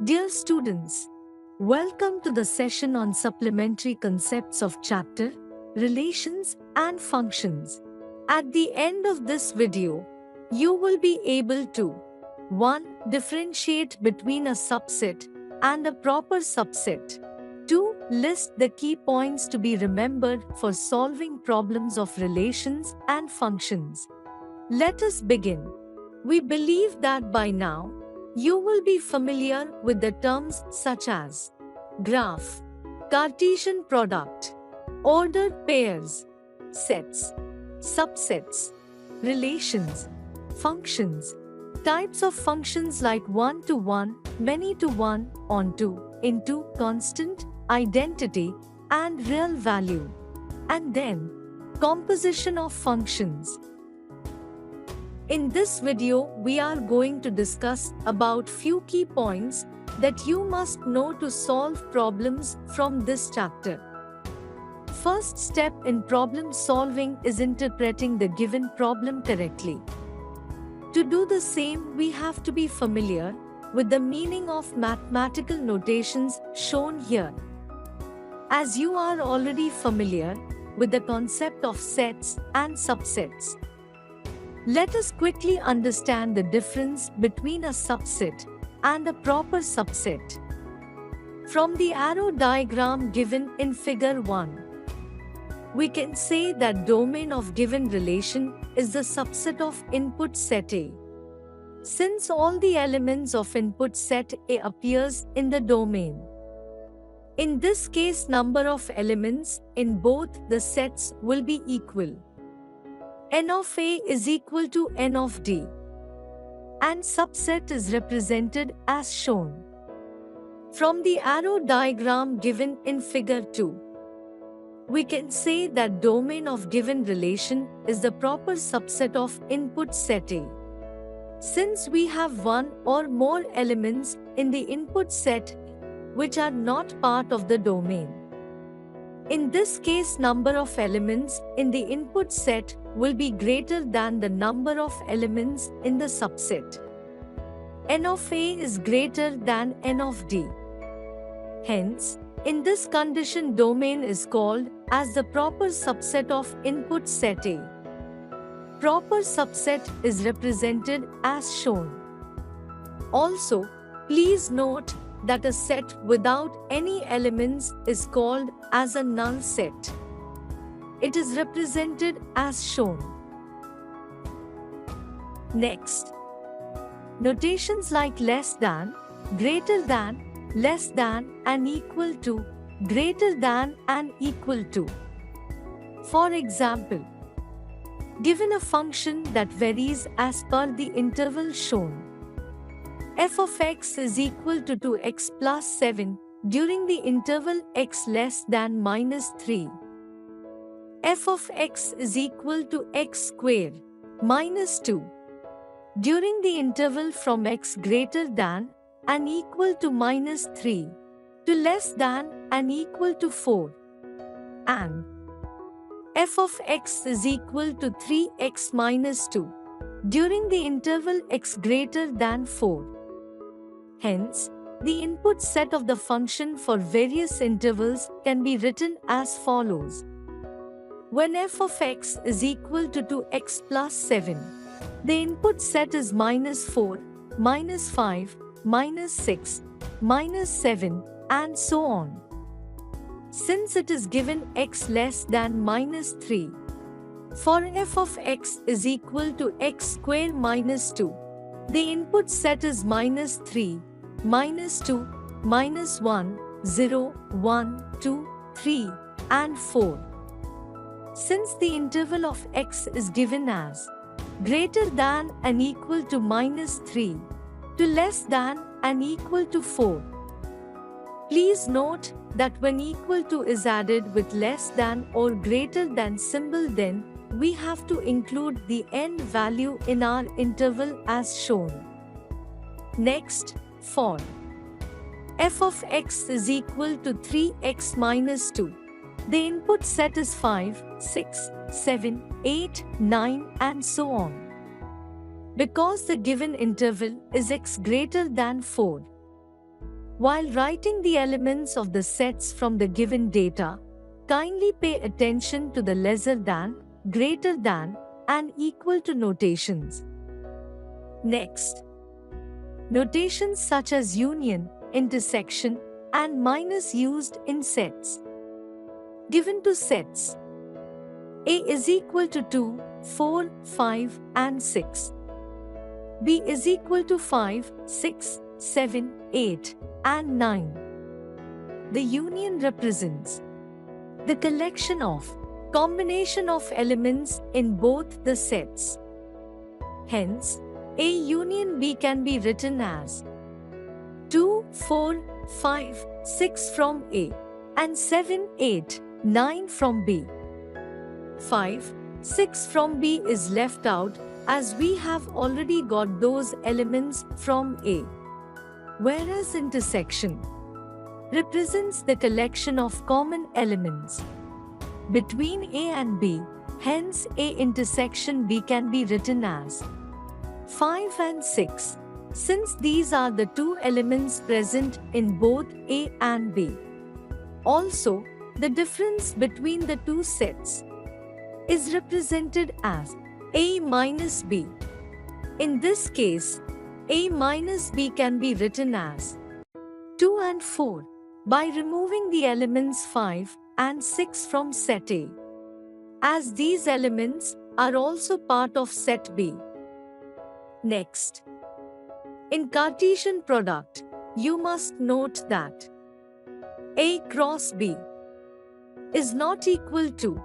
Dear students, welcome to the session on supplementary concepts of chapter, relations and functions. At the end of this video, you will be able to 1. Differentiate between a subset and a proper subset. 2. List the key points to be remembered for solving problems of relations and functions. Let us begin. We believe that by now, you will be familiar with the terms such as graph, Cartesian product, ordered pairs, sets, subsets, relations, functions, types of functions like one-to-one, many-to-one, onto, into, constant, identity, and real value. And then, composition of functions. In this video, we are going to discuss about few key points that you must know to solve problems from this chapter. First step in problem solving is interpreting the given problem correctly. To do the same, we have to be familiar with the meaning of mathematical notations shown here. As you are already familiar with the concept of sets and subsets, let us quickly understand the difference between a subset and a proper subset. From the arrow diagram given in figure 1, we can say that domain of given relation is the subset of input set A. Since all the elements of input set A appears in the domain, in this case number of elements in both the sets will be equal. N of A is equal to N of D, and subset is represented as shown. From the arrow diagram given in figure 2, we can say that domain of given relation is the proper subset of input set A. Since we have one or more elements in the input set which are not part of the domain. In this case, number of elements in the input set will be greater than the number of elements in the subset. N of A is greater than N of D. Hence, in this condition, domain is called as the proper subset of input set A. Proper subset is represented as shown. Also, please note that a set without any elements is called as a null set. It is represented as shown. Next, notations like less than, greater than, less than and equal to, greater than and equal to. For example, given a function that varies as per the interval shown, f of x is equal to 2x plus 7 during the interval x less than minus 3. F of x is equal to x square minus 2 during the interval from x greater than and equal to minus 3 to less than and equal to 4. And f of x is equal to 3x minus 2 during the interval x greater than 4. Hence, the input set of the function for various intervals can be written as follows. When f of x is equal to 2x plus 7, the input set is minus 4, minus 5, minus 6, minus 7, and so on. Since it is given x less than minus 3, for f of x is equal to x square minus 2, the input set is minus 3, minus 2, minus 1, 0, 1, 2, 3, and 4. Since the interval of x is given as greater than and equal to minus 3 to less than and equal to 4, please note that when equal to is added with less than or greater than symbol, then we have to include the end value in our interval as shown. Next, for f of x is equal to 3x minus 2, the input set is 5, 6, 7, 8, 9 and so on. Because the given interval is x greater than 4, While writing the elements of the sets from the given data, kindly pay attention to the lesser than, greater than, and equal to notations. Next, notations such as union, intersection, and minus used in sets. Given two sets, A is equal to 2, 4, 5, and 6. B is equal to 5, 6, 7, 8, and 9. The union represents the collection of combination of elements in both the sets. Hence, A union B can be written as 2, 4, 5, 6 from A and 7, 8, 9 from B. 5, 6 from B is left out as we have already got those elements from A. Whereas intersection represents the collection of common elements between A and B, hence A intersection B can be written as 5 and 6, since these are the two elements present in both A and B. Also, the difference between the two sets is represented as A minus B. In this case, A minus B can be written as 2 and 4 by removing the elements 5 and 6 from set A, as these elements are also part of set B. Next, in Cartesian product, you must note that A cross B is not equal to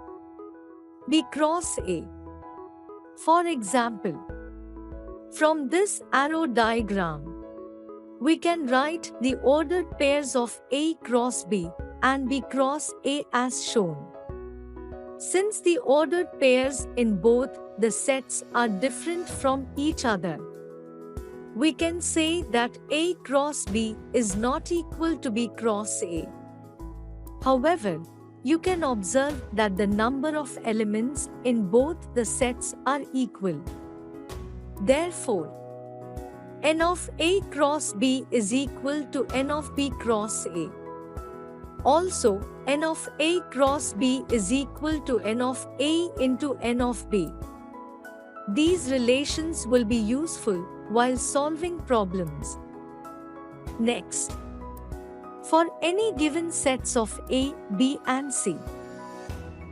B cross A. For example, from this arrow diagram, we can write the ordered pairs of A cross B and B cross A as shown. Since the ordered pairs in both the sets are different from each other, we can say that A cross B is not equal to B cross A. However, you can observe that the number of elements in both the sets are equal. Therefore, n of A cross B is equal to n of B cross A. Also, n of A cross B is equal to n of A into n of B. These relations will be useful while solving problems. Next, for any given sets of A, B and C,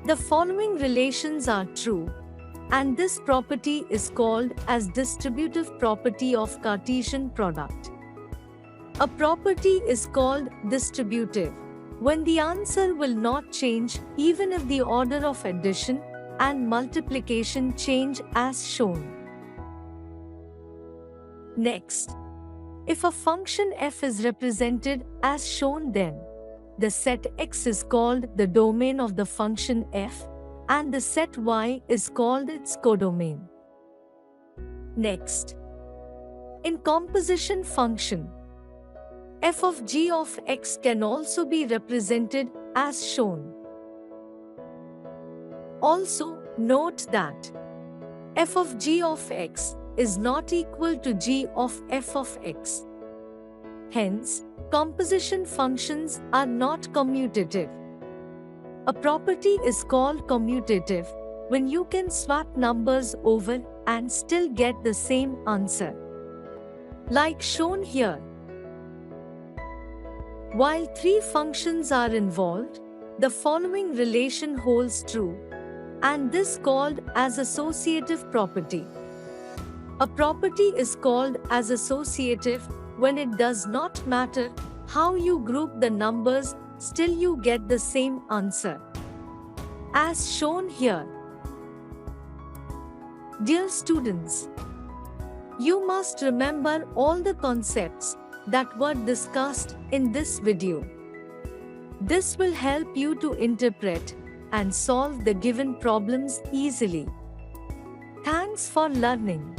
the following relations are true, and this property is called as distributive property of Cartesian product. A property is called distributive when the answer will not change even if the order of addition and multiplication change as shown. Next, if a function f is represented as shown, then the set X is called the domain of the function f and the set Y is called its codomain. Next, in composition function, f of g of x can also be represented as shown. Also, note that f of g of x is not equal to g of f of x. Hence, composition functions are not commutative. A property is called commutative when you can swap numbers over and still get the same answer, like shown here. While three functions are involved, the following relation holds true, and this called as associative property. A property is called as associative when it does not matter how you group the numbers, still you get the same answer, as shown here. Dear students, you must remember all the concepts that were discussed in this video. This will help you to interpret and solve the given problems easily. Thanks for learning.